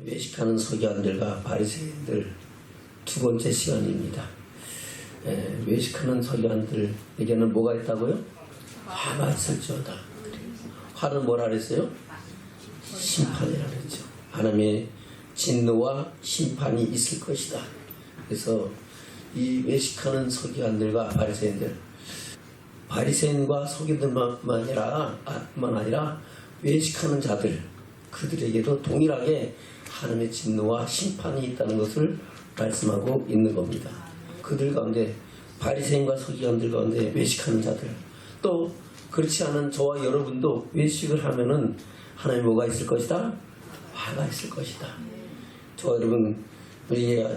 외식하는 서기관들과 바리새인들 두 번째 시간입니다. 외식하는 서기관들에게는 뭐가 있다고요? 화가 있을지어다. 화는 뭐라 그랬어요? 심판이라 그랬죠. 하나님의 진노와 심판이 있을 것이다. 그래서 이 외식하는 서기관들과 바리새인과 서기관들만 아니라 외식하는 자들, 그들에게도 동일하게 하나님의 진노와 심판이 있다는 것을 말씀하고 있는 겁니다. 그들 가운데 바리새인과 서기관들 가운데 외식하는 자들, 또 그렇지 않은 저와 여러분도 외식을 하면은 하나님 뭐가 있을 것이다? 화가 있을 것이다. 저와 여러분, 우리가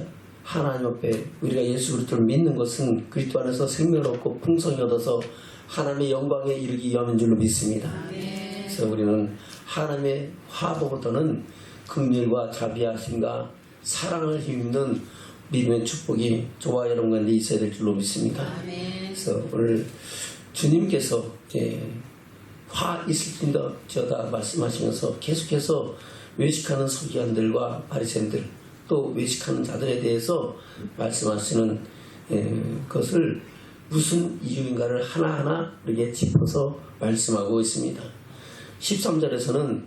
하나님 앞에 우리가 예수 그리스도를 믿는 것은 그리스도 안에서 생명을 얻고 풍성히 얻어서 하나님의 영광에 이르기 위함인 줄로 믿습니다. 그래서 우리는 하나님의 화보보다는 긍휼과 자비하심과 사랑을 힘입는 믿음의 축복이 저와 여러분 가운데 있어야 될 줄로 믿습니다. 그래서 오늘 주님께서 화 있을지어다 말씀하시면서 계속해서 외식하는 서기관들과 바리새인들 또 외식하는 자들에 대해서 말씀하시는 것을 무슨 이유인가를 하나하나 이렇게 짚어서 말씀하고 있습니다. 13절에서는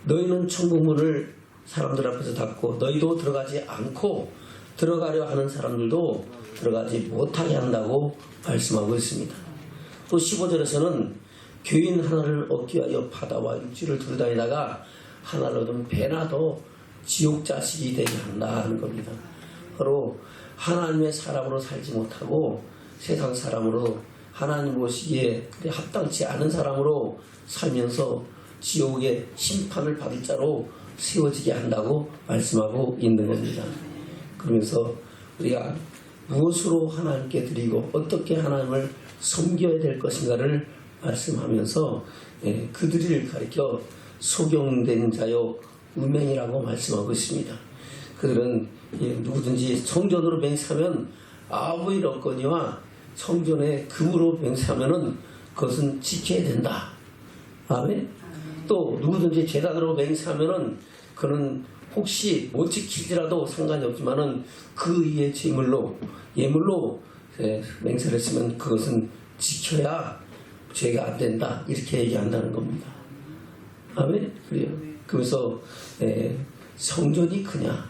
너희는 천국문을 사람들 앞에서 닫고 너희도 들어가지 않고 들어가려 하는 사람들도 들어가지 못하게 한다고 말씀하고 있습니다. 또 15절에서는 교인 하나를 얻기 위하여 바다와 육지를 두루다니다가 하나를 얻으면 배나 더 지옥 자식이 되게 한다 하는 겁니다. 바로 하나님의 사람으로 살지 못하고 세상 사람으로 하나님 보시기에 합당치 않은 사람으로 살면서 지옥의 심판을 받을 자로 세워지게 한다고 말씀하고 있는 겁니다. 그러면서 우리가 무엇으로 하나님께 드리고 어떻게 하나님을 섬겨야 될 것인가를 말씀하면서 그들을 가리켜 소경된 자요 우명이라고 말씀하고 있습니다. 그들은 누구든지 성전으로 맹세하면 아무 일 없거니와 성전에 금으로 맹세하면은 그것은 지켜야 된다. 아멘. 또 누구든지 제단으로 맹세하면은 그는 혹시 못 지킬지라도 상관이 없지만은 그 위에 예물로 맹세를 했으면 그것은 지켜야 죄가 안 된다. 이렇게 얘기한다는 겁니다. 아멘. 그래요. 그래서 성전이 크냐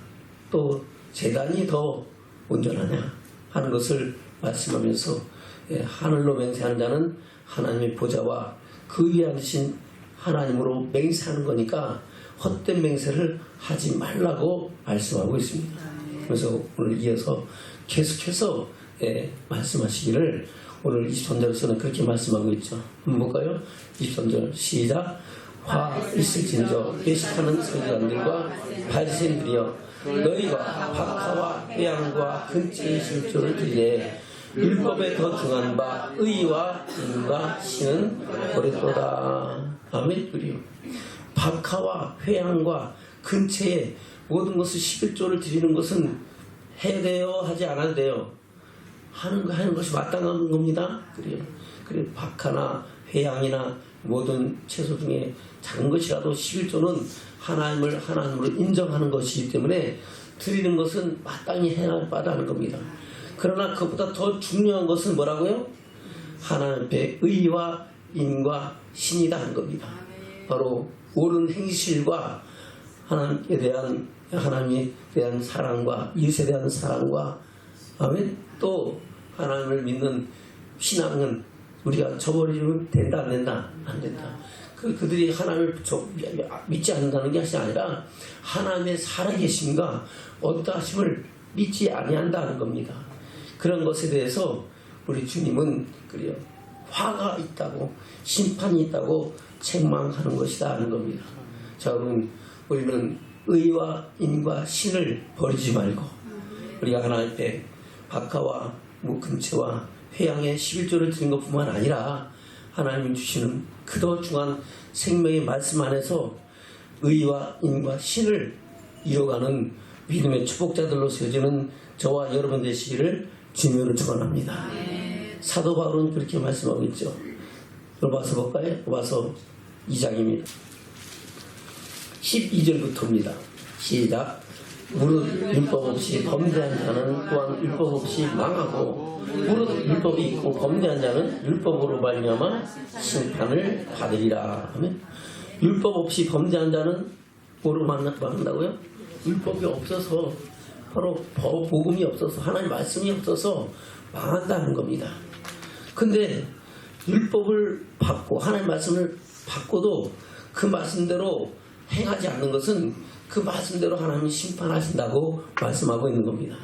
또 제단이 더 온전하냐 하는 것을 말씀하면서 하늘로 맹세하는 자는 하나님의 보좌와 그 위에 앉으신 하나님으로 맹세하는 거니까 헛된 맹세를 하지 말라고 말씀하고 있습니다. 그래서 오늘 이어서 계속해서 말씀하시기를 오늘 23절에서는 그렇게 말씀하고 있죠. 한번 볼까요? 23절 시작. 화 있을진저 외식하는 서기관들과 바리새인들이여 너희가 박하와 회양과 근처의 실조를 드리되 율법에 더 중한 바 의와 인과 신은 버렸도다. 아멘. 그리요. 박하와 회양과 근처에 모든 것을 11조를 드리는 것은 해야 돼요? 하지 않아도 돼요? 하는 것이 마땅한 겁니다. 그래요. 그리고 박하나 회양이나 모든 채소 중에 작은 것이라도 11조는 하나님을 하나님으로 인정하는 것이기 때문에 드리는 것은 마땅히 해야 할 바다 하는 겁니다. 그러나 그것보다 더 중요한 것은 뭐라고요? 하나님 앞에 의와 인과 신이다 하는 겁니다. 바로 옳은 행실과 하나님에 대한 사랑과 이웃에 대한 사랑과 아멘. 또 하나님을 믿는 신앙은 우리가 저버리면 된다 안 된다? 안 된다. 그들이 하나님을 믿지 않는다는 것이 아니라 하나님의 살아계심과 어떠하심을 믿지 아니한다는 겁니다. 그런 것에 대해서 우리 주님은 그래요. 화가 있다고 심판이 있다고 책망하는 것이다 하는 겁니다. 자, 여러분 우리는 의와 인과 신을 버리지 말고 우리가 하나님 앞에 박하와 근처와 회양의 11조를 드린 것뿐만 아니라 하나님 주시는 그더 중한 생명의 말씀 안에서 의와 인과 신을 이뤄가는 믿음의 축복자들로 세워지는 저와 여러분 되시기를 주님으로 축원합니다. 사도 바울은 그렇게 말씀하고 있죠. 로마서 볼까요? 로마서 2장입니다. 12절부터입니다. 시작. 무릇 율법 없이 범죄한 자는 또한 율법 없이 망하고 무릇 율법이 있고 범죄한 자는 율법으로 말미암아 심판을 받으리라 하면, 율법 없이 범죄한 자는 뭐로 망한다고요? 율법이 없어서, 바로 복음이 없어서, 하나님 말씀이 없어서 망한다는 겁니다. 근데 율법을 받고 하나님 말씀을 받고도 그 말씀대로 행하지 않는 것은 그 말씀대로 하나님이 심판하신다고 말씀하고 있는 겁니다.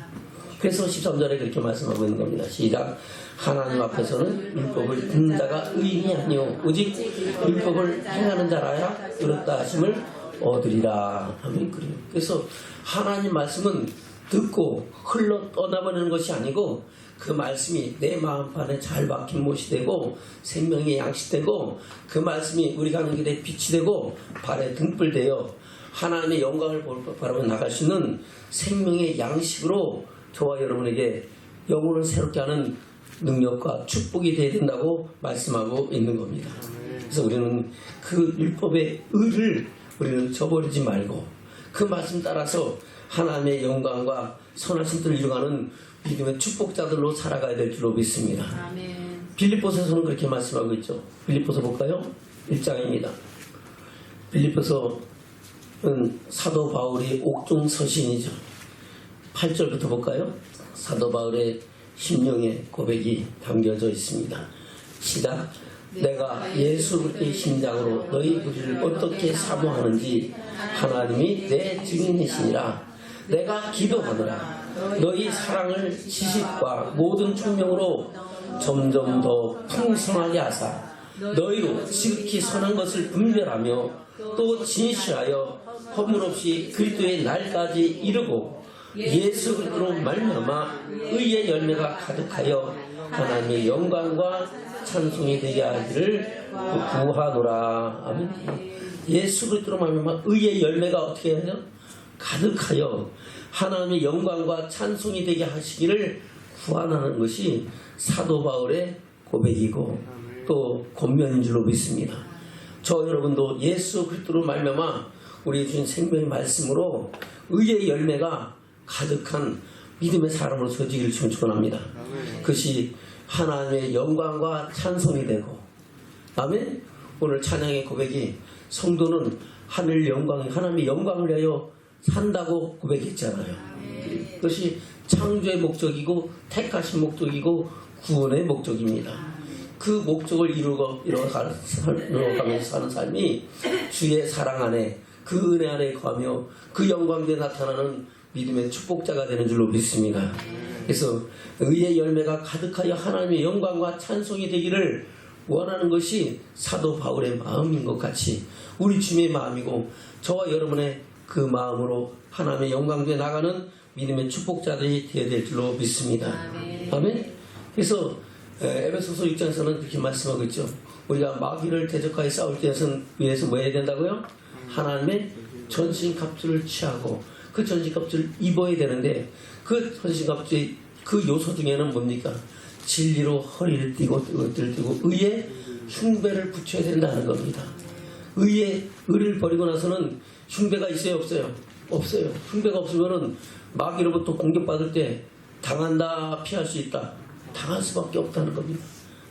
그래서 13절에 그렇게 말씀하고 있는 겁니다. 시작. 하나님 앞에서는 율법을 듣는 자가 의인이 아니요 오직 율법을 행하는 자라야 의롭다 하심을 얻으리라 하면 그래요. 그래서 하나님 말씀은 듣고 흘러 떠나버리는 것이 아니고 그 말씀이 내 마음판에 잘 박힌 못이 되고 생명의 양식 되고 그 말씀이 우리 가는 길에 빛이 되고 발에 등불 되어 하나님의 영광을 바라보며 나갈 수 있는 생명의 양식으로 저와 여러분에게 영혼을 새롭게 하는 능력과 축복이 되어야 된다고 말씀하고 있는 겁니다. 그래서 우리는 그 율법의 의를 우리는 저버리지 말고 그 말씀 따라서 하나님의 영광과 선하신 뜻을 이루어가는 믿음의 축복자들로 살아가야 될 줄로 믿습니다. 아멘. 빌립보서에서는 그렇게 말씀하고 있죠. 빌립보서 볼까요? 1장입니다. 빌립보서는 사도 바울이 옥중 서신이죠. 8절부터 볼까요? 사도 바울의 심령의 고백이 담겨져 있습니다. 시작. 내가 예수 그리스도의 심장으로 너희 우리를 어떻게 사모하는지 하나님이 내 증인이시니라. 내가 기도하노라. 너희 사랑을 지식과 모든 총명으로 점점 더 풍성하게 하사 너희로 지극히 선한 것을 분별하며 또 진실하여 허물 없이 그리스도의 날까지 이르고 예수 그리스도로 말미암아 의의 열매가 가득하여 하나님의 영광과 찬송이 되게 하기를 구하노라. 아멘. 예수 그리스도로 말미암아 의의 열매가 어떻게 해요? 가득하여 하나님의 영광과 찬송이 되게 하시기를 구하는 것이 사도 바울의 고백이고 또 권면인 줄로 믿습니다. 저 여러분도 예수 그리스도로 말미암아 우리 주신 생명의 말씀으로 의의 열매가 가득한 믿음의 사람으로 서지기를 축원합니다. 그것이 하나님의 영광과 찬송이 되고, 아멘. 오늘 찬양의 고백이 성도는 하늘 영광, 하나님의 영광을 위하여 산다고 고백했잖아요. 그것이 창조의 목적이고 택하신 목적이고 구원의 목적입니다. 그 목적을 이루어가면서 사는 삶이 주의 사랑 안에 그 은혜 안에 거하며 그 영광에 나타나는 믿음의 축복자가 되는 줄로 믿습니다. 그래서 의의 열매가 가득하여 하나님의 영광과 찬송이 되기를 원하는 것이 사도 바울의 마음인 것 같이 우리 주님의 마음이고 저와 여러분의 그 마음으로 하나님의 영광에 나가는 믿음의 축복자들이 되어야 될 줄로 믿습니다. 아멘. 그래서 에베소서 6장에서는 그렇게 말씀하고 있죠. 우리가 마귀를 대적하여 싸울 때에서는 위해서 뭐 해야 된다고요? 하나님의 전신갑주를 취하고 그 전신갑주를 입어야 되는데 그 전신갑주의 그 요소 중에는 뭡니까? 진리로 허리를 띠고 의의 흉배를 붙여야 된다는 겁니다. 의를 버리고 나서는 흉배가 있어요, 없어요? 없어요. 흉배가 없으면은 마귀로부터 공격받을 때 당한다, 피할 수 있다. 당할 수밖에 없다는 겁니다.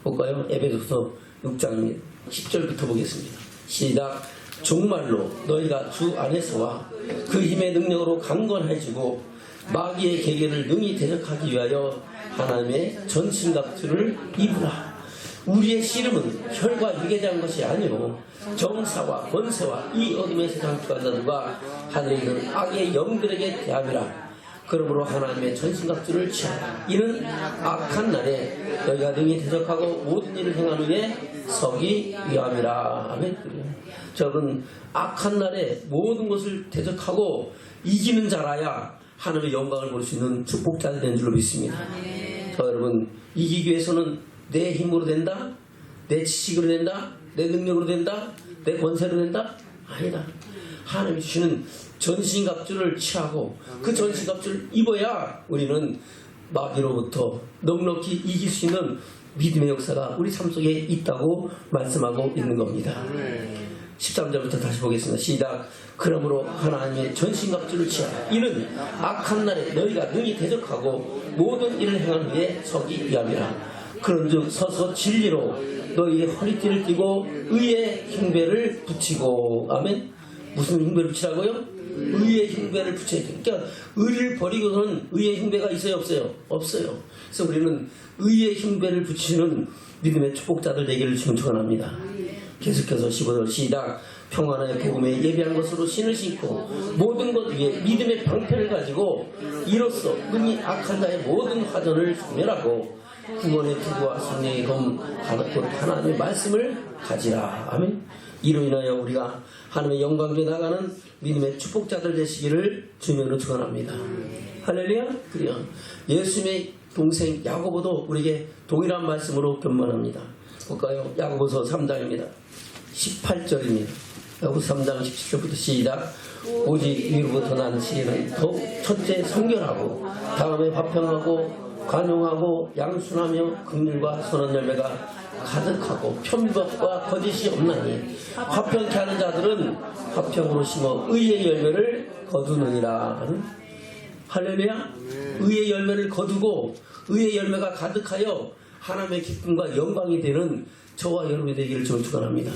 볼까요? 에베소서 6장입니다. 10절부터 보겠습니다. 시작. 정말로 너희가 주 안에서와 그 힘의 능력으로 강건해지고 마귀의 계계를 능히 대적하기 위하여 하나님의 전신갑주를 입으라. 우리의 씨름은 혈과 육에 대한 것이 아니오 정사와 권세와 이 어둠의 세상 주관자들과 하늘에 있는 악의 영들에게 대함이라. 그러므로 하나님의 전신갑주를 취하라. 이는 악한 날에 너희가 능히 대적하고 모든 일을 행한 후에 서기 위함이라. 아멘. 저는 악한 날에 모든 것을 대적하고 이기는 자라야 하나님의 영광을 볼 수 있는 축복자가 된 줄로 믿습니다. 저 여러분, 이기기 위해서는 내 힘으로 된다? 내 지식으로 된다? 내 능력으로 된다? 내 권세로 된다? 아니다. 하나님이 주시는 전신갑주를 취하고 그 전신갑주를 입어야 우리는 마귀로부터 넉넉히 이길 수 있는 믿음의 역사가 우리 삶 속에 있다고 말씀하고 있는 겁니다. 13절부터 다시 보겠습니다. 시작. 그러므로 하나님의 전신갑주를 취하라. 이는 악한 날에 너희가 능히 대적하고 모든 일을 행한 후에 서기 위함이라. 그런즉 서서 진리로 너희의 허리띠를 띠고 의의 흉배를 붙이고. 아멘. 무슨 흉배를 붙이라고요? 의의 흉배를 붙여야 돼요. 그러니까 의를 버리고는 의의 흉배가 있어요, 없어요? 없어요. 그래서 우리는 의의 흉배를 붙이는 믿음의 축복자들 되기를 지금 축원합니다. 계속해서 15절 시작. 평안의 복음에 예비한 것으로 신을 신고 모든 것 위에 믿음의 방패를 가지고 이로써 능히 악한 자의 모든 화전을 소멸하고 구원의 투구와 성령의 검 곧 하나님의 말씀을 가지라. 아멘. 이로 인하여 우리가 하나님의 영광에 나가는 믿음의 축복자들 되시기를 주님으로 축원합니다. 할렐루야. 그래요. 예수님의 동생 야고보도 우리에게 동일한 말씀으로 견만합니다. 볼까요? 야고보서 3장입니다. 18절입니다. 야고보서 3장 17절부터 시작. 오직 위로부터 나는 시에는 더욱 첫째 성결하고 다음에 화평하고 관용하고 양순하며 긍휼과 선한 열매가 가득하고 편법과 거짓이 없나니 화평케 하는 자들은 화평으로 심어 의의 열매를 거두느니라. 할렐루야. 의의 열매를 거두고 의의 열매가 가득하여 하나님의 기쁨과 영광이 되는 저와 여러분이 되기를 축원합니다.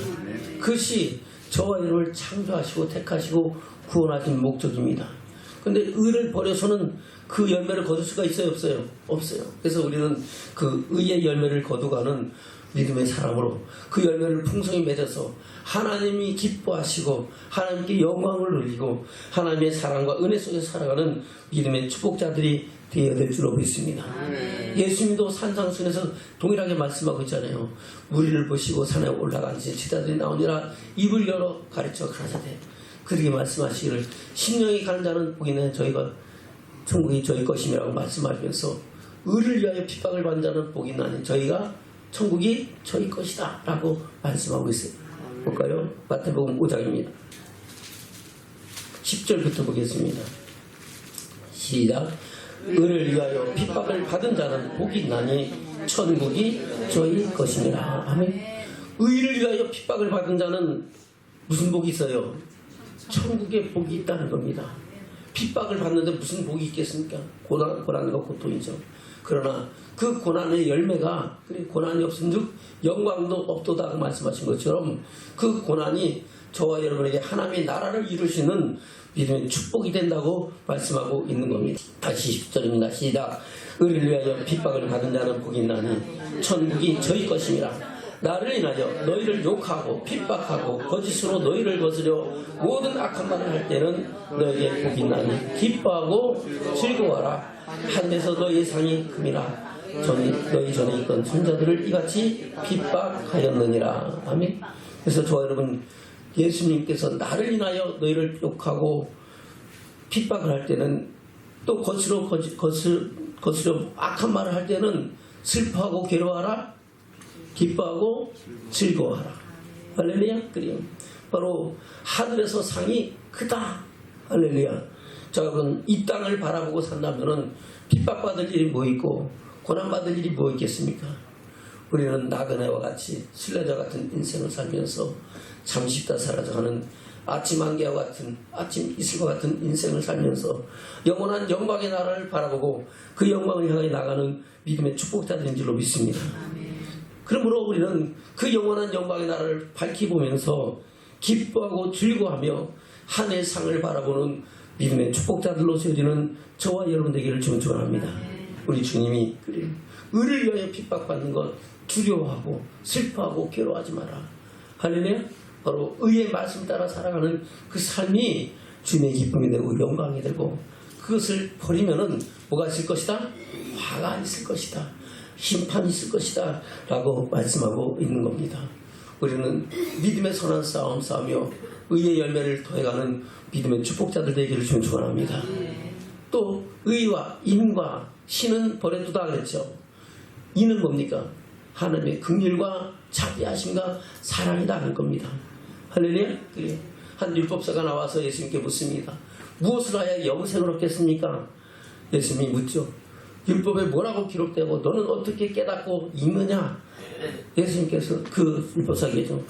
그것이 저와 여러분을 창조하시고 택하시고 구원하신 목적입니다. 그런데 의를 버려서는 그 열매를 거둘 수가 있어요, 없어요? 없어요. 그래서 우리는 그 의의 열매를 거두가는 믿음의 사람으로 그 열매를 풍성히 맺어서 하나님이 기뻐하시고 하나님께 영광을 누리고 하나님의 사랑과 은혜 속에서 살아가는 믿음의 축복자들이 되어야 될 줄로 믿습니다. 예수님도 산상순에서 동일하게 말씀하고 있잖아요. 무리를 보시고 산에 올라가니 제자들이 나오니라 입을 열어 가르쳐 가라사대 그렇게 말씀하시기를 심령이 가는 자는 복이네 저희가 천국이 저희 것임이라고 말씀하시면서 의를 위하여 핍박을 받는 자는 복이 나니 저희가 천국이 저희 것이다 라고 말씀하고 있어요. 볼까요? 마태복음 5장입니다. 10절부터 보겠습니다. 시작. 의를 위하여 핍박을 받은 자는 복이 나니 천국이 저희 것입니다. 아멘. 의를 위하여 핍박을 받은 자는 무슨 복이 있어요? 천국의 복이 있다는 겁니다. 핍박을 받는데 무슨 복이 있겠습니까? 고난과 고통이죠. 그러나 그 고난의 열매가 고난이 없은즉 영광도 없도다 말씀하신 것처럼 그 고난이 저와 여러분에게 하나님의 나라를 이루시는 믿음의 축복이 된다고 말씀하고 있는 겁니다. 다시 10절입니다. 시작. 의를 위하여 핍박을 받은 자는 복이 나니 천국이 저희 것임이라. 나를 인하여 너희를 욕하고 핍박하고 거짓으로 너희를 거스려 모든 악한 말을 할 때는 너희에게 복이 나니 기뻐하고 즐거워하라. 하늘에서 너희의 상이 큼이라. 너희 전에 있던 선자들을 이같이 핍박하였느니라. 아멘. 그래서 저와 여러분 예수님께서 나를 인하여 너희를 욕하고 핍박을 할 때는 또 거스려 악한 말을 할 때는 슬퍼하고 괴로워하라. 기뻐하고 즐거워하라. 할렐루야. 그래요. 바로 하늘에서 상이 크다. 할렐루야. 자, 여러분 이 땅을 바라보고 산다면은 핍박받을 일이 뭐 있고 고난받을 일이 뭐 있겠습니까? 우리는 나그네와 같이 순례자 같은 인생을 살면서 잠시 있다 사라져가는 아침 안개와 같은 아침 이슬과 같은 인생을 살면서 영원한 영광의 나라를 바라보고 그 영광을 향해 나가는 믿음의 축복자들인 줄로 믿습니다. 그러므로 우리는 그 영원한 영광의 나라를 밝히 보면서 기뻐하고 즐거워하며 하늘의 상을 바라보는 믿음의 축복자들로 세워지는 저와 여러분 되기를 축원합니다. 우리 주님이 그래요. 의를 위하여 핍박받는 것 두려워하고 슬퍼하고 괴로워하지 마라. 할렐루야. 바로 의의 말씀 따라 살아가는 그 삶이 주님의 기쁨이 되고 영광이 되고 그것을 버리면은 뭐가 있을 것이다? 화가 있을 것이다. 심판이 있을 것이다 라고 말씀하고 있는 겁니다. 우리는 믿음의 선한 싸움 싸우며 의의 열매를 더해가는 믿음의 축복자들 되기를 축원합니다. 또 의와 인과 신은 버려두다 그랬죠. 이는 뭡니까? 하나님의 긍휼과 자비하심과 사랑이다 할 겁니다. 할렐루야. 그래. 한 율법사가 나와서 예수님께 묻습니다. 무엇을 하여 영생을 얻겠습니까? 예수님이 묻죠. 율법에 뭐라고 기록되고 너는 어떻게 깨닫고 읽느냐? 예수님께서 그 율법사에게죠.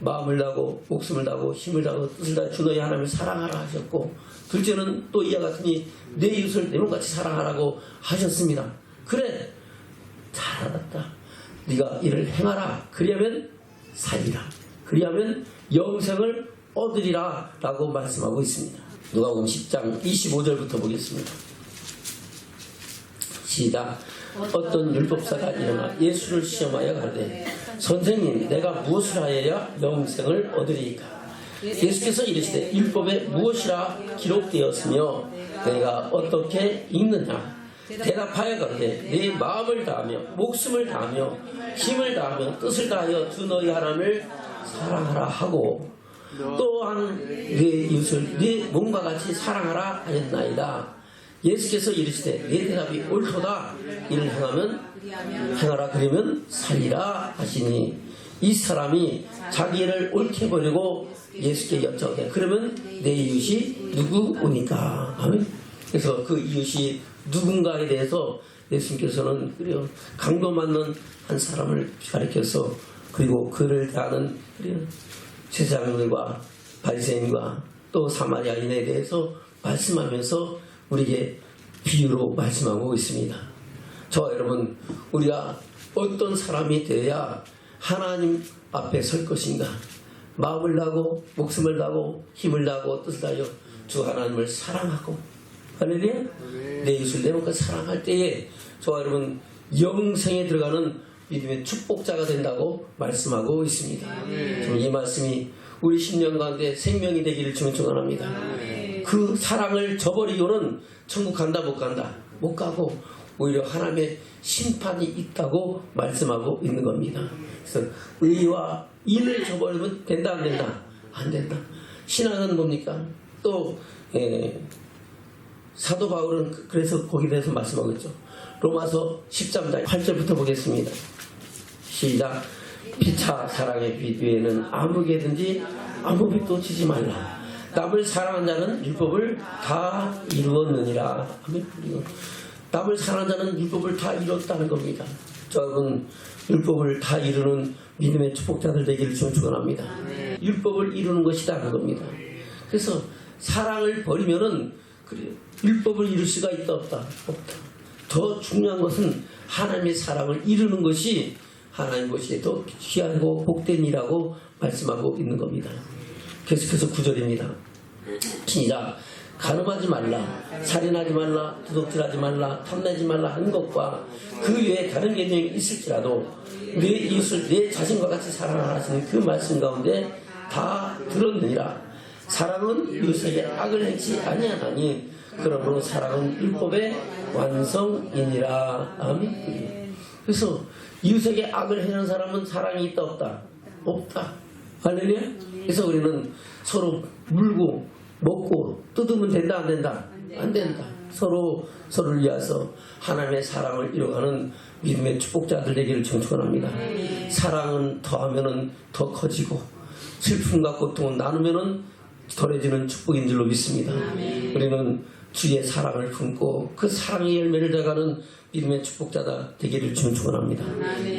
마음을 다하고 목숨을 다하고 힘을 다하고 뜻을 다해 주 너희 하나님을 사랑하라 하셨고, 둘째는 또 이와 같으니 내 이웃을 내 몸같이 사랑하라고 하셨습니다. 그래, 잘 알았다. 네가 이를 행하라. 그리하면 살리라. 그리하면 영생을 얻으리라 라고 말씀하고 있습니다. 누가복음 10장 25절부터 보겠습니다. 시작. 어떤 율법사가 일어나 예수를 시험하여 가르되 선생님, 내가 무엇을 하여야 영생을 얻으리이까? 예수께서 이르시되 율법에 무엇이라 기록되었으며 내가 어떻게 읽느냐? 대답하여 가르되 네 마음을 다하며 목숨을 다하며 힘을 다하며 뜻을 다하여 주 너희 하나님을 사랑하라 하고 또한 네 이웃을 네 몸과 같이 사랑하라 하였나이다. 예수께서 이르시되 네 대답이 옳도다. 이를 행하라. 그러면 살리라 하시니, 이 사람이 자기 일을 옳게 보려고 예수께 여쭤게 그러면 내 이웃이 누구오니까? 아멘. 그래서 그 이웃이 누군가에 대해서 예수님께서는 그래요, 강도 맞는 한 사람을 가리켜서, 그리고 그를 대하는 제사장들과 바리새인과 또 사마리아인에 대해서 말씀하면서 우리에게 비유로 말씀하고 있습니다. 저 여러분, 우리가 어떤 사람이 되어야 하나님 앞에 설 것인가? 마음을 다하고 목숨을 다하고 힘을 다하고 뜻을 다하여 주 하나님을 사랑하고, 할렐루야, 내 이웃을 내 몸과 사랑할 때에 저 여러분 영생에 들어가는 믿음의 축복자가 된다고 말씀하고 있습니다. 이 말씀이 우리 10년 가운데 생명이 되기를 주님 축원합니다. 그 사랑을 저버리고는 천국 간다 못 간다? 못 가고 오히려 하나님의 심판이 있다고 말씀하고 있는 겁니다. 그래서 의와 인을 저버리면 된다 안 된다? 안 된다. 신앙은 뭡니까? 또 사도 바울은 그래서 거기에 대해서 말씀하고 있죠. 로마서 13장 8절부터 보겠습니다. 시작. 피차 사랑의 빛 위에는 아무 개든지 아무 빛도 지지 말라. 남을 사랑한 자는 율법을 다 이루었느니라. 남을 사랑한 자는 율법을 다 이뤘다는 겁니다. 여러분, 율법을 다 이루는 믿음의 축복자들 되기를 축원합니다. 율법을 이루는 것이다 는 겁니다. 그래서 사랑을 버리면은 율법을 이룰 수가 있다 없다? 없다. 더 중요한 것은 하나님의 사랑을 이루는 것이 하나님 것이 더 귀하고 복된 일이라고 말씀하고 있는 겁니다. 계속해서 9절입니다. 시작. 간음하지 말라, 살인하지 말라, 도둑질하지 말라, 탐내지 말라 하는 것과 그 외에 다른 계명이 있을지라도 내 이웃을 내 자신과 같이 사랑하라 하시는 그 말씀 가운데 다 들었느니라. 사랑은 이웃에게 악을 행치 아니하나니 그러므로 사랑은 율법의 완성이니라. 아멘. 그래서 이웃에게 악을 행하는 사람은 사랑이 있다 없다? 없다. 할렐루야. 그래서 우리는 서로 물고 먹고 뜯으면 된다 안 된다? 안 된다. 서로를 위해서 하나님의 사랑을 이뤄가는 믿음의 축복자들 되기를 축원합니다. 사랑은 더하면은 더 커지고 슬픔과 고통은 나누면은 덜해지는 축복인 줄로 믿습니다. 우리는 주의 사랑을 품고 그 사랑의 열매를 내가는 믿음의 축복자다 되기를 축원합니다.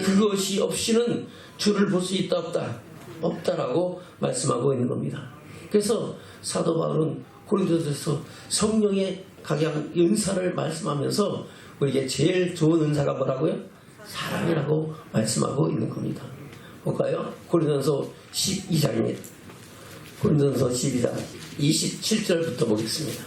그것이 없이는 주를 볼 수 있다 없다? 없다라고 말씀하고 있는 겁니다. 그래서 사도 바울은 고린도서에서 성령의 각양 은사를 말씀하면서 우리에게 제일 좋은 은사가 뭐라고요? 사랑이라고 말씀하고 있는 겁니다. 볼까요? 고린도서 12장입니다. 고린도서 12장 27절부터 보겠습니다.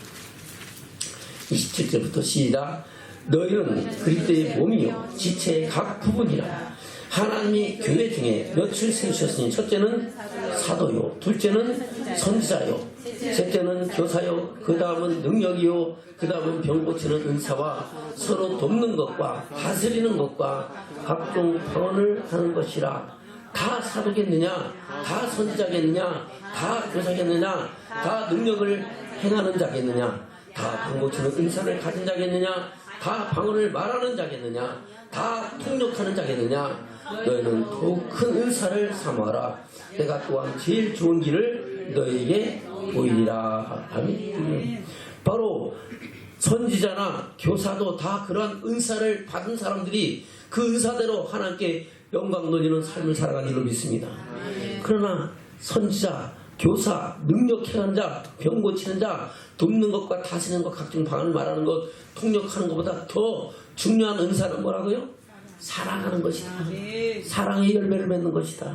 27절부터 시작. 너희는 그리스도의 몸이요 지체의 각 부분이라. 하나님이 교회 중에 몇을 세우셨으니 첫째는 사도요, 둘째는 선지자요, 셋째는 교사요, 그 다음은 능력이요, 그 다음은 병 고치는 은사와 서로 돕는 것과 다스리는 것과 각종 방언을 하는 것이라. 다 사도겠느냐? 다 선지자겠느냐? 다 교사겠느냐? 다 능력을 행하는 자겠느냐? 다 병 고치는 은사를 가진 자겠느냐? 다 방언을 말하는 자겠느냐? 다 통역하는 자겠느냐? 너희는 더욱 큰 은사를 삼아라. 내가 또한 제일 좋은 길을 너희에게 보이리라. 아멘. 바로 선지자나 교사도 다 그러한 은사를 받은 사람들이 그 은사대로 하나님께 영광 돌리는 삶을 살아가는 줄로 믿습니다. 그러나 선지자, 교사, 능력 행하는 자, 병 고치는 자, 돕는 것과 다스리는 것, 각종 방언을 말하는 것, 통역하는 것보다 더 중요한 은사는 뭐라고요? 사랑하는 것이다. 사랑의 열매를 맺는 것이다.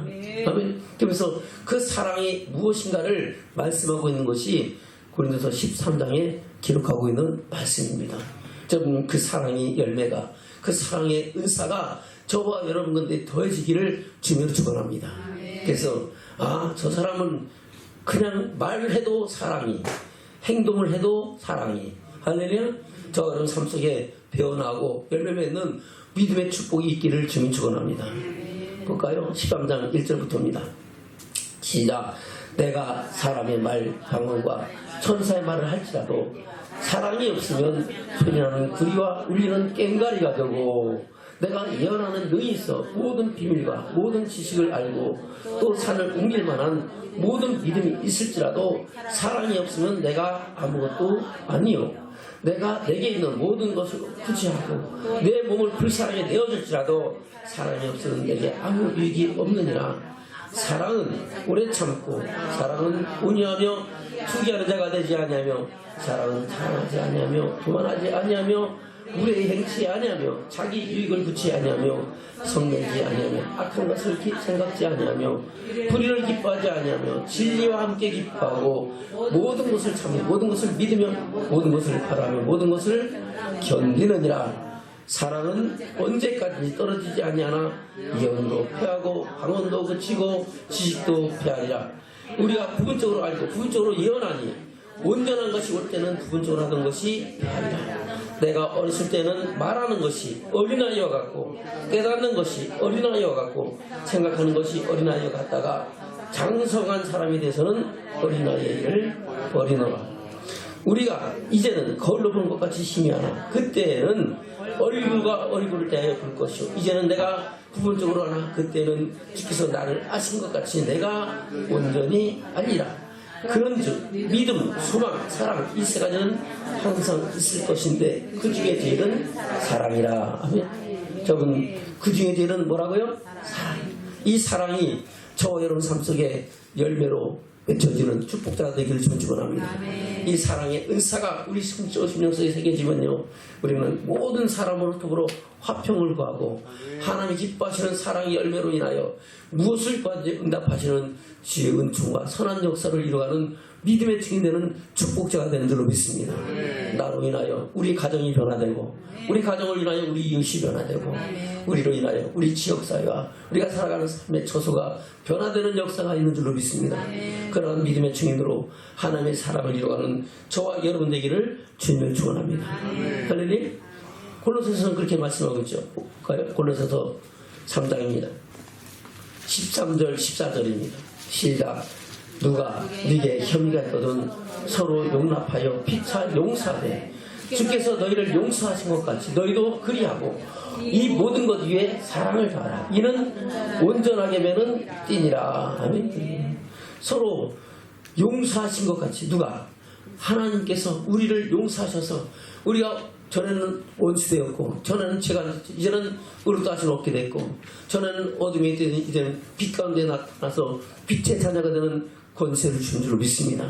아멘. 그래서 그 사랑이 무엇인가를 말씀하고 있는 것이 고린도서 13장에 기록하고 있는 말씀입니다. 여러분, 그 사랑의 열매가, 그 사랑의 은사가 저와 여러분 건데 더해지기를 주님으로 축원합니다. 그래서 저 사람은 그냥 말을 해도 사랑이, 행동을 해도 사랑이, 할렐루야. 저 여러분 삶 속에 배어나고 열매 맺는 믿음의 축복이 있기를 주님 축원합니다. 볼까요? 13장 1절부터입니다. 시작. 내가 사람의 말 방언과 천사의 말을 할지라도 사랑이 없으면 소리나는 구리와 울리는 꽹과리가 되고, 내가 예언하는 능이 있어 모든 비밀과 모든 지식을 알고 또 산을 옮길 만한 모든 믿음이 있을지라도 사랑이 없으면 내가 아무것도 아니요. 내가 내게 있는 모든 것을 구제하고 내 몸을 불사랑에 내어줄지라도 사랑이 없으면 내게 아무 유익이 없느니라. 사랑은 오래 참고 사랑은 온유하며 투기하는 자가 되지 아니하며 사랑은 자랑하지 아니하며 교만하지 아니하며 무례히 행치 아니하며 자기 유익을 구치 아니하며 성내지 아니하며 악한 것을 생각지 아니하며 불의를 기뻐하지 아니하며 진리와 함께 기뻐하고 모든 것을 참으며 모든 것을 믿으며 모든 것을 바라며 모든 것을 견디느니라. 사랑은 언제까지 떨어지지 아니하나 예언도 패하고 방언도 그치고 지식도 패하리라. 우리가 부분적으로 알고 부분적으로 예언하니 온전한 것이 올 때는 부분적으로 하던 것이 패하리라. 내가 어렸을 때는 말하는 것이 어린아이와 같고 깨닫는 것이 어린아이와 같고 생각하는 것이 어린아이와 같다가 장성한 사람이 돼서는 어린아이의 일을 버리노라. 우리가 이제는 거울로 보는 것 같이 희미하나 그때는 얼굴과 얼굴을 대하여 볼 것이요 이제는 내가 부분적으로 하나 그때는 주께서 나를 아신 것 같이 내가 온전히 아니라. 그런즉 믿음, 소망, 사랑 이 세 가지는 항상 있을 것인데 그 중에 제일은 사랑이라. 아멘. 저분 그 중에 제일은 뭐라고요? 사랑. 이 사랑이 저와 여러분 삶 속에 열매로 맺혀지는 축복자가 되기를 축원합니다. 이 사랑의 은사가 우리 성적 심령속에 새겨지면요, 우리는 모든 사람으로 더불어 화평을 구하고 하나님이 기뻐하시는 사랑의 열매로 인하여 무엇을 구하든지 응답하시는 주의 은총과 선한 역사를 이루어가는 믿음의 증인 되는 축복자가 되는 줄로 믿습니다. 나로 인하여 우리 가정이 변화되고 우리 가정을 인하여 우리 이웃이 변화되고 우리로 인하여 우리 지역사회와 우리가 살아가는 삶의 처소가 변화되는 역사가 있는 줄로 믿습니다. 그러한 믿음의 증인으로 하나님의 사랑을 이루어가는 저와 여러분 되기를 주님을 축원합니다. 할렐루야. 골로새서는 그렇게 말씀하고 있죠. 골로새서 3장입니다. 13절 14절입니다. 시작. 누가 네게 혐의가 있거든 서로 용납하여 피차 용서하되 주께서 너희를 용서하신 것 같이 너희도 그리하고 이 모든 것 위에 사랑을 더하라. 이는 온전하게 매는 띠니라. 아멘. 서로 용서하신 것 같이 누가 하나님께서 우리를 용서하셔서 우리가 전에는 원수되었고 전에는 죄가 이제는 의롭다 하심을 얻게 됐고 전에는 어둠에 있던 이제는 빛 가운데 나타나서 빛의 자녀가 되는 권세를 준 줄로 믿습니다.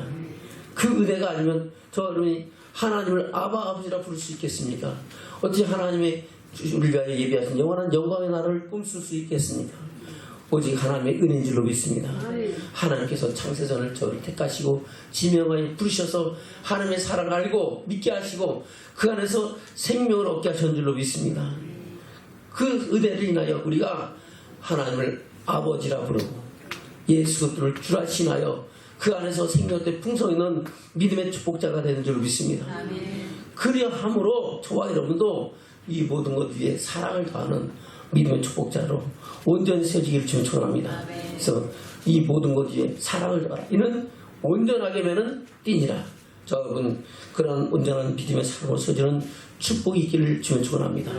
그 은혜가 아니면 저 여러분이 하나님을 아바 아버지라 부를 수 있겠습니까? 어찌 하나님의 우리를 위하여 예비하신 영원한 영광의 나라를 꿈쓸 수 있겠습니까? 오직 하나님의 은혜인 줄로 믿습니다. 하나님께서 창세전을 저를 택하시고 지명하여 부르셔서 하나님의 사랑을 알고 믿게 하시고 그 안에서 생명을 얻게 하신 줄로 믿습니다. 그 은혜를 인하여 우리가 하나님을 아버지라 부르고 예수 그리스도를 주라 신하여 그 안에서 생명의 풍성 있는 믿음의 축복자가 되는 줄로 믿습니다. 그리함으로 저와 여러분도 이 모든 것 위에 사랑을 더하는 믿음의 축복자로 온전히 세워지기를 축원합니다. 그래서 이 모든 것 위에 사랑을 더하라. 이는 온전하게 매는 띠니라. 저 여러분 그런 온전한 믿음의 사랑으로 세워지는 축복이 있기를 축원합니다.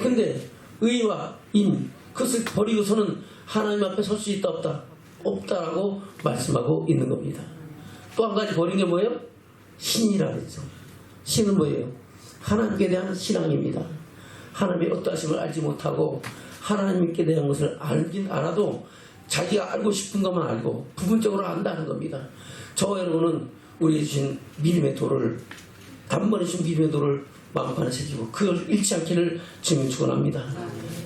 근데 의와 인 그것을 버리고서는 하나님 앞에 설 수 있다 없다? 없다라고 말씀하고 있는 겁니다. 또 한 가지 버린 게 뭐예요? 신이라 그랬죠. 신은 뭐예요? 하나님께 대한 신앙입니다. 하나님의 어떠하심을 알지 못하고 하나님께 대한 것을 알긴 알아도 자기가 알고 싶은 것만 알고 부분적으로 안다는 겁니다. 저와 여러분은 우리 주신 믿음의 도를, 단번에 주신 믿음의 도를 마음판에 새기고 그걸 잃지 않기를 주님 축원합니다.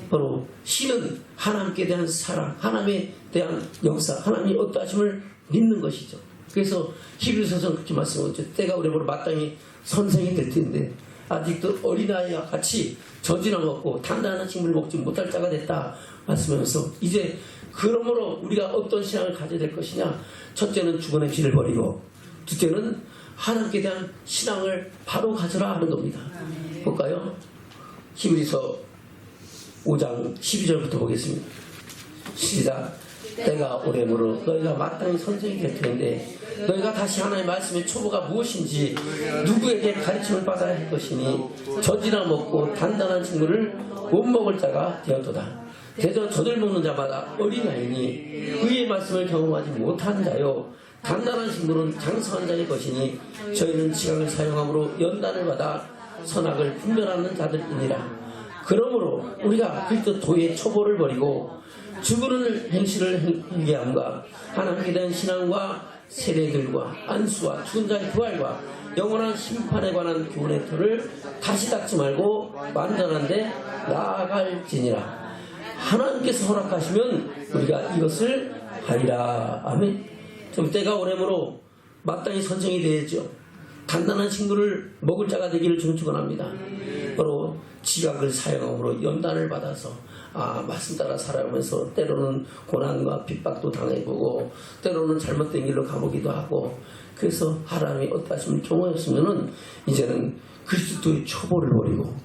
바로 신은 하나님께 대한 사랑, 하나님에 대한 역사, 하나님의 어떠하심을 믿는 것이죠. 그래서 히브리서는 그렇게 말씀하죠. 때가 오래보로 마땅히 선생이 될 텐데 아직도 어린아이와 같이 젖이나 먹고 단단한 식물을 먹지 못할 자가 됐다 말씀하면서, 이제 그러므로 우리가 어떤 신앙을 가져야 될 것이냐. 첫째는 죽은 행실을 버리고, 둘째는 하나님께 대한 신앙을 바로 가져라 하는 겁니다. 볼까요? 히브리서 5장 12절부터 보겠습니다. 시작. 때가 오래므로 너희가 마땅히 선생이 될 텐데 너희가 다시 하나님의 말씀의 초보가 무엇인지 누구에게 가르침을 받아야 할 것이니 젖이나 먹고 단단한 식물을 못 먹을 자가 되었도다. 대저 젖을 먹는 자마다 어린아이니 의의 말씀을 경험하지 못한 자요 단단한 식물은 장성한 자의 것이니 저희는 지각을 사용함으로 연단을 받아 선악을 분별하는 자들이니라. 그러므로 우리가 그리스도 도의 초보를 버리고 죽은 행실을 회개함과 하나님께 대한 신앙과 세례들과 안수와 죽은 자의 부활과 영원한 심판에 관한 교훈의 틀을 다시 닦지 말고 완전한 데 나아갈지니라. 하나님께서 허락하시면 우리가 이것을 하리라. 아멘. 좀 때가 오래므로 마땅히 선생이 되었죠. 단단한 식물을 먹을 자가 되기를 좀 축원합니다. 바로 지각을 사용함으로 연단을 받아서 말씀 따라 살아가면서 때로는 고난과 핍박도 당해보고 때로는 잘못된 길로 가보기도 하고, 그래서 하나님이 어떠하시면 경험했으면은 이제는 그리스도의 초보를 버리고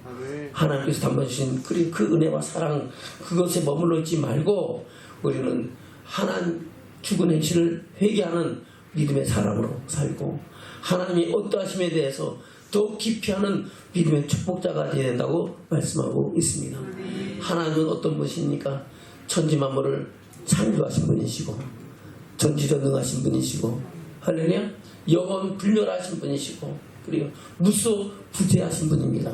하나님께서 담아 주신 그 은혜와 사랑, 그것에 머물러 있지 말고 우리는 하나님 죽은 행실을 회개하는 믿음의 사람으로 살고 하나님이 어떠하심에 대해서 더 깊이 하는 믿음의 축복자가 되어야 된다고 말씀하고 있습니다. 하나님은 어떤 분이십니까? 천지만물을 창조하신 분이시고 전지전능하신 분이시고, 할렐루야, 영원 불멸하신 분이시고, 그리고 무소부재하신 분입니다.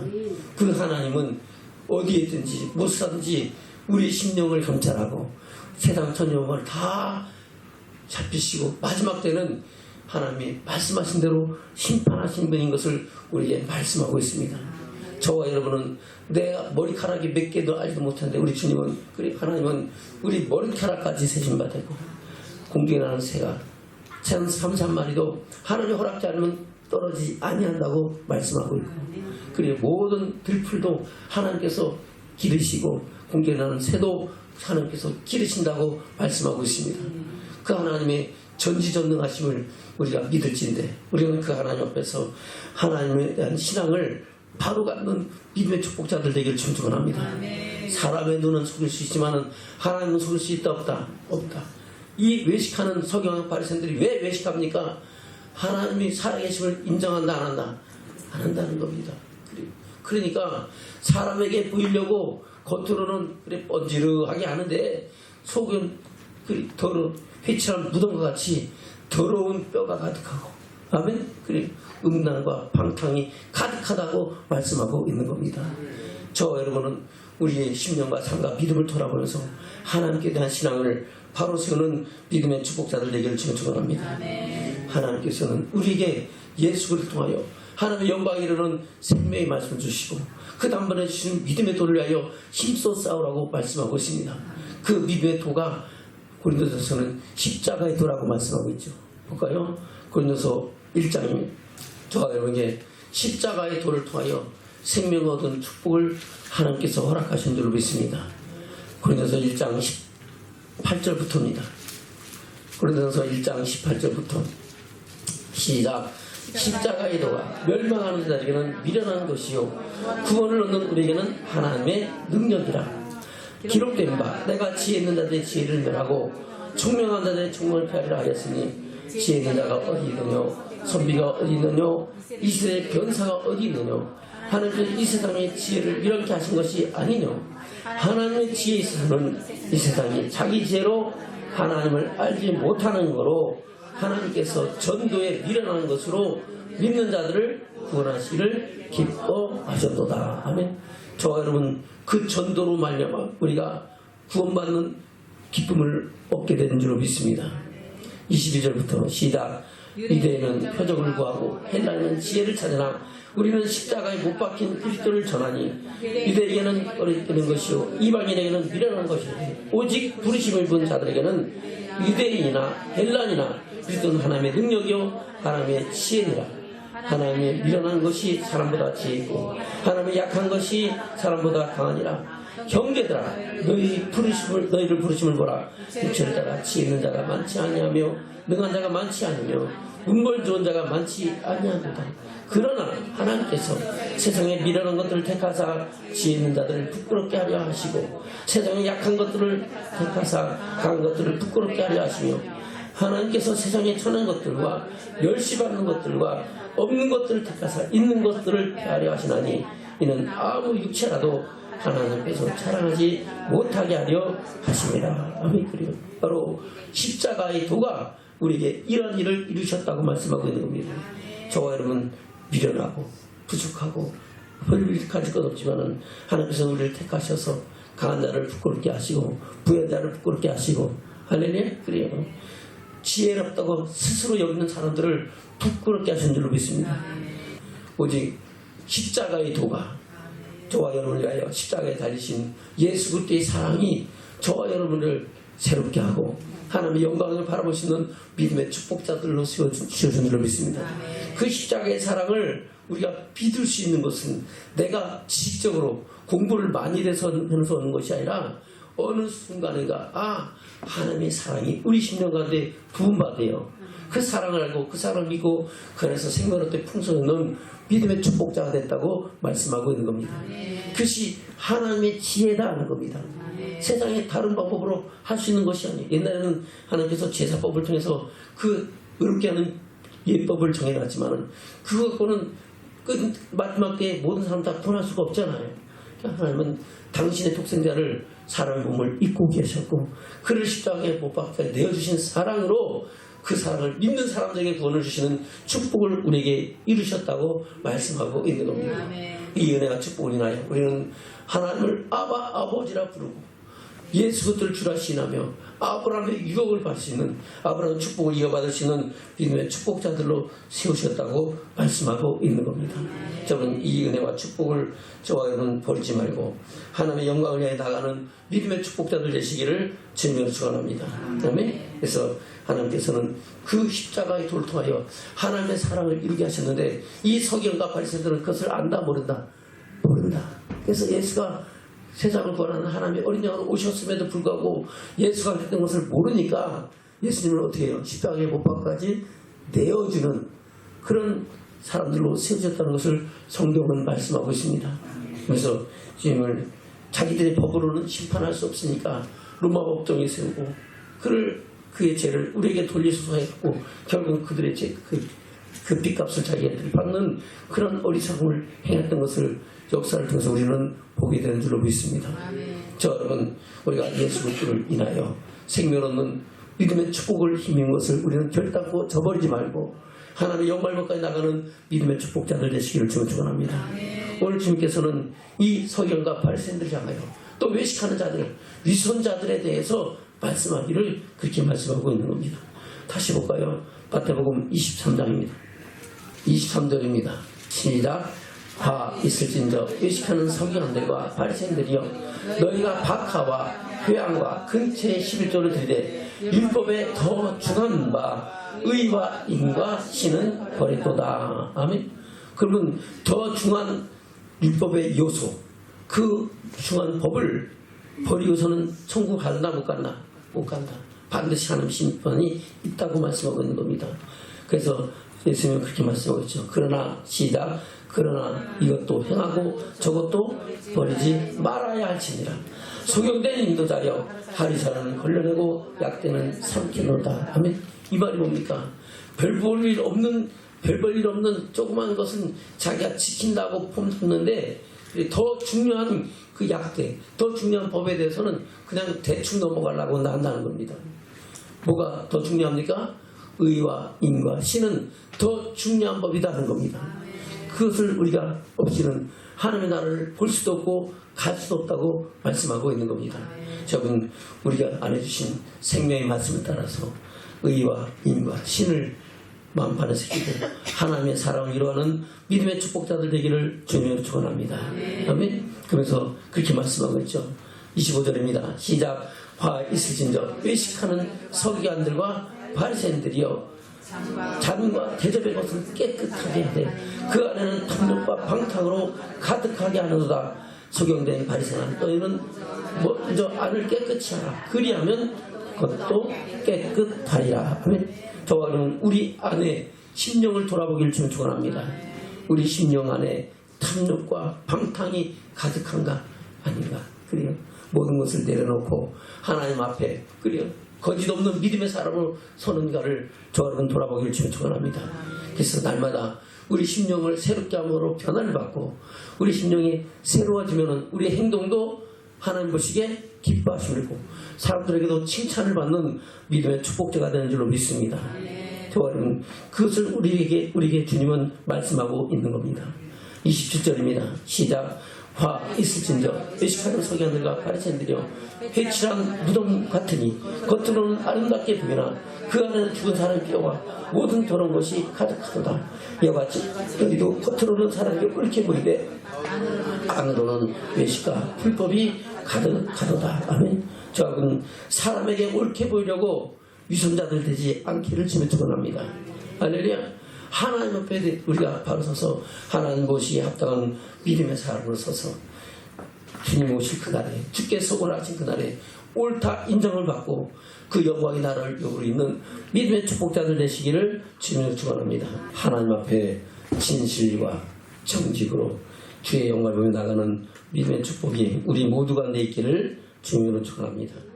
그 하나님은 어디에든지 무엇을 하든지 우리 심령을 감찰하고 세상 천영을 다 잡히시고 마지막 때는 하나님이 말씀하신 대로 심판하신 분인 것을 우리에게 말씀하고 있습니다. 저와 여러분은 내가 머리카락이 몇 개도 알지도 못하는데 우리 주님은, 그리고 하나님은 우리 머리카락까지 세심받고 공중에 나는 새가 33마리도 하나님의 허락지 않으면 떨어지지 아니한다고 말씀하고 있고, 그리고 모든 들풀도 하나님께서 기르시고 공중에 나는 새도 하나님께서 기르신다고 말씀하고 있습니다. 그 하나님의 전지전능하심을 우리가 믿을진데 우리는 그 하나님 앞에서 하나님에 대한 신앙을 바로 갖는 믿음의 축복자들 되기를 축원합니다. 사람의 눈은 속일 수 있지만 하나님은 속일 수 있다 없다? 없다. 이 외식하는 서경학 바리새인들이 왜 외식합니까? 하나님이 살아계심을 인정한다 안 한다? 안 한다는 겁니다. 그러니까 사람에게 보이려고 겉으로는 그래 번지르하게 하는데 속은 더러운 회칠한 무덤과 같이 더러운 뼈가 가득하고, 아멘. 그리고 음란과 방탕이 가득하다고 말씀하고 있는 겁니다. 저와 여러분은 우리의 심령과 삶과 믿음을 돌아보면서 하나님께 대한 신앙을 바로 세우는 믿음의 축복자들 되기를 축원합니다. 하나님께서는 우리에게 예수 그리스도를 통하여 하나님의 영광에 이르는 생명의 말씀을 주시고 그 단번에 주신 믿음의 도를 위하여 힘써 싸우라고 말씀하고 있습니다. 그 믿음의 도가 고린도서는 십자가의 도라고 말씀하고 있죠. 볼까요? 고린도서 1장입니다. 저와 여러분에게 십자가의 도를 통하여 생명을 얻은 축복을 하나님께서 허락하신 줄로 믿습니다. 고린도서 1장 18절부터입니다. 고린도서 1장 18절부터 시작. 십자가의 도가 멸망하는 자에게는 미련한 것이요 구원을 얻는 우리에게는 하나님의 능력이라. 기록된 바 내가 지혜 있는 자들의 지혜를 멸하고 총명한 자들의 총명을 폐하리라 하였으니 지혜 있는 자가 어디 있느뇨 선비가 어디 있느뇨 이스라엘의 변사가 어디 있느뇨 하나님께서 이 세상의 지혜를 이렇게 하신 것이 아니뇨 하나님의 지혜에 있어서는 이 세상이 자기 지혜로 하나님을 알지 못하는 거로 하나님께서 전도에 미련한 것으로 믿는 자들을 구원하시기를 기뻐하셨도다. 아멘. 저와 여러분 그 전도로 말미암아 우리가 구원받는 기쁨을 얻게 되는 줄로 믿습니다. 22절부터 시작. 유대인은 표적을 구하고 헬라인은 지혜를 찾으나 우리는 십자가에 못 박힌 그리스도를 전하니 유대에게는 어리석는 것이요 이방인에게는 미련한 것이요 오직 부르심을 본 자들에게는 유대인이나 헬라인이나 그리스도는 하나님의 능력이요 하나님의 지혜니라. 하나님의 미련한 것이 사람보다 지혜있고 하나님의 약한 것이 사람보다 강하니라. 형제들아 너희를 부르심을 보라. 육체를 따라 지혜 있는 자가 많지 아니하며 능한 자가 많지 않으며 문벌 좋은 자가 많지 아니하도다. 그러나 하나님께서 세상에 미련한 것들을 택하사 지혜 있는 자들을 부끄럽게 하려 하시고 세상에 약한 것들을 택하사 강한 것들을 부끄럽게 하려 하시며 하나님께서 세상에 천한 것들과 멸시받는 것들과 없는 것들을 택하사 있는 것들을 폐하려 하시나니 이는 아무 육체라도 하나님께서 자랑하지 못하게 하려 하심이라. 아멘. 그리고 바로 십자가의 도가 우리에게 이런 일을 이루셨다고 말씀하고 있는 겁니다. 저와 여러분 미련하고 부족하고 별일 가질 것 없지만은 하나님께서 우리를 택하셔서 강한 자를 부끄럽게 하시고 부유한 자를 부끄럽게 하시고 할렐루야. 그래요. 지혜롭다고 스스로 여기는 사람들을 부끄럽게 하신 줄로 믿습니다. 오직 십자가의 도가 저와 여러분을 위하여 십자가에 달리신 예수 그리스도의 사랑이 저와 여러분을 새롭게 하고 하나님의 영광을 바라보시는 믿음의 축복자들로 세워주신 줄로 믿습니다. 그 십자가의 사랑을 우리가 믿을 수 있는 것은 내가 지식적으로 공부를 많이 해서 오는 것이 아니라 어느 순간인가 하나님의 사랑이 우리 심령 가운데 부음받아요. 그 사랑을 알고 그 사랑을 믿고 그래서 생명의 풍성에 넣은 믿음의 축복자가 됐다고 말씀하고 있는 겁니다. 그것이 하나님의 지혜다 하는 겁니다. 세상에 다른 방법으로 할 수 있는 것이 아니에요. 옛날에는 하나님께서 제사법을 통해서 그 의롭게 하는 예법을 정해놨지만은 그거는 마지막 때에 모든 사람 다 구원할 수가 없잖아요. 그러니까 하나님은 당신의 독생자를 사람의 몸을 입고 계셨고 그를 십자가에 못 박혀 내어주신 사랑으로 그 사랑을 믿는 사람들에게 구원을 주시는 축복을 우리에게 이루셨다고 말씀하고 있는 겁니다. 이 은혜와 축복을 인하여 우리는 하나님을 아버지라 부르고 예수 그리스도를 주라 시인하며 아브라함의 유업을 받을 수 있는 아브라함의 축복을 이어받을 수 있는 믿음의 축복자들로 세우셨다고 말씀하고 있는 겁니다. 저는 이 은혜와 축복을 저와 여러분 버리지 말고 하나님의 영광을 위해 나가는 믿음의 축복자들 되시기를 주님으로 축원합니다. 아멘. 그래서 하나님께서는 그 십자가의 도를 통하여 하나님의 사랑을 이루게 하셨는데 이 서기관과 바리새인들은 그것을 안다 모른다. 그래서 예수가 세상을 구원하는 하나님의 어린 양으로 오셨음에도 불구하고 예수가 했던 것을 모르니까 예수님을 어떻게 해요? 십자가의 못 박까지 내어주는 그런 사람들로 세워졌다는 것을 성경은 말씀하고 있습니다. 그래서 주님을 자기들의 법으로는 심판할 수 없으니까 로마 법정에 세우고 그의 죄를 우리에게 돌리소서 했고 결국 그들의 죄, 그 빚값을 자기들이 받는 그런 어리석음을 행했던 것을 역사를 통해서 우리는 보게 되는 줄로 믿습니다. 저 여러분 우리가 예수 그리스도를 인하여 생명 얻는 믿음의 축복을 힘입는 것을 우리는 결단코 저버리지 말고 하나님의 영광까지 나가는 믿음의 축복자들 되시기를 축원합니다. 오늘 주님께서는 이 서기관과 바리새인들을 향하여 또 외식하는 자들, 위선자들에 대해서 말씀하기를 그렇게 말씀하고 있는 겁니다. 다시 볼까요? 마태복음 23장입니다. 23절입니다. 시작. 다 있을진저 외식하는 서기관들과 바리새인들이여 너희가 박하와 회양과 근처의 11조를 드리되 율법에 더 중한 바 의와 인과 신은 버렸도다. 아멘. 그러면 더 중한 율법의 요소 그 중한 법을 버리고서는 천국 간다 못 간다? 못 간다. 반드시 하나님 심판이 있다고 말씀하고 있는 겁니다. 그래서 예수님은 그렇게 말씀하고 있죠. 그러나 시작. 그러나 이것도 행하고 저것도 버리지 말아야 할지니라. 소경된 인도자여 하리사는 걸러내고 약대는 삼키노다. 아멘. 이 말이 뭡니까? 별 볼 일 없는 조그만 것은 자기가 지킨다고 폼잡는데 더 중요한 그 약대, 더 중요한 법에 대해서는 그냥 대충 넘어가려고 한다는 겁니다. 뭐가 더 중요합니까? 의와 인과 신은 더 중요한 법이라는 겁니다. 그것을 우리가 없이는 하나님의 나라를 볼 수도 없고 갈 수도 없다고 말씀하고 있는 겁니다. 저분 우리가 안해주신 생명의 말씀을 따라서 의와 인과 신을 마음판에 새기고 하나님의 사랑을 이루어가는 믿음의 축복자들 되기를 주님으로 축원합니다. 아멘. 그러면서 그렇게 말씀하고 있죠. 25절입니다. 시작. 화 있을진저 외식하는 서기관들과 바리새인들이여 잔과 대접의 것을 깨끗하게 하되 그 안에는 탐욕과 방탕으로 가득하게 하는도다. 소경된 바리새인아 너희는 먼저 안을 깨끗이 하라. 그리하면 그것도 깨끗하리라. 아멘. 저와 여러분 우리 안에 심령을 돌아보기를 주님 축원합니다. 우리 심령 안에 탐욕과 방탕이 가득한가 아닌가. 그래요. 모든 것을 내려놓고 하나님 앞에 그래요. 거짓 없는 믿음의 사람으로 서는가를 저와 여러분 돌아보기를 주님 축원합니다. 그래서 날마다 우리 심령을 새롭게 함으로 변화를 받고 우리 심령이 새로워지면 우리의 행동도 하나님 보시기에 기뻐하시고 사람들에게도 칭찬을 받는 믿음의 축복자가 되는 줄로 믿습니다. 저와 여러분 그것을 우리에게 주님은 말씀하고 있는 겁니다. 27절입니다. 시작. 화 있을진저 외식하는 서기관들과 바리새인들이여 회칠한 무덤 같으니 겉으로는 아름답게 보이나 그 안에는 죽은 사람의 뼈와 모든 더러운 것이 가득하도다. 이와 같이 너희도 겉으로는 사람이 옳게 보이되 안으로는 외식과 불법이 가득하도다. 아멘. 저하고는 사람에게 옳게 보이려고 위선자들 되지 않기를 주님 축원합니다. 할렐루야. 하나님 앞에 우리가 바로 서서 하나님 보시기에 합당한 믿음의 사람으로 서서 주님 오실 그날에 주께서 오라하신 그날에 옳다 인정을 받고 그 영광이 나를 여기로 있는 믿음의 축복자들 되시기를 주님으로 축원합니다. 하나님 앞에 진실과 정직으로 주의 영광을 보며 나가는 믿음의 축복이 우리 모두가 내 있기를 주님으로 축원합니다.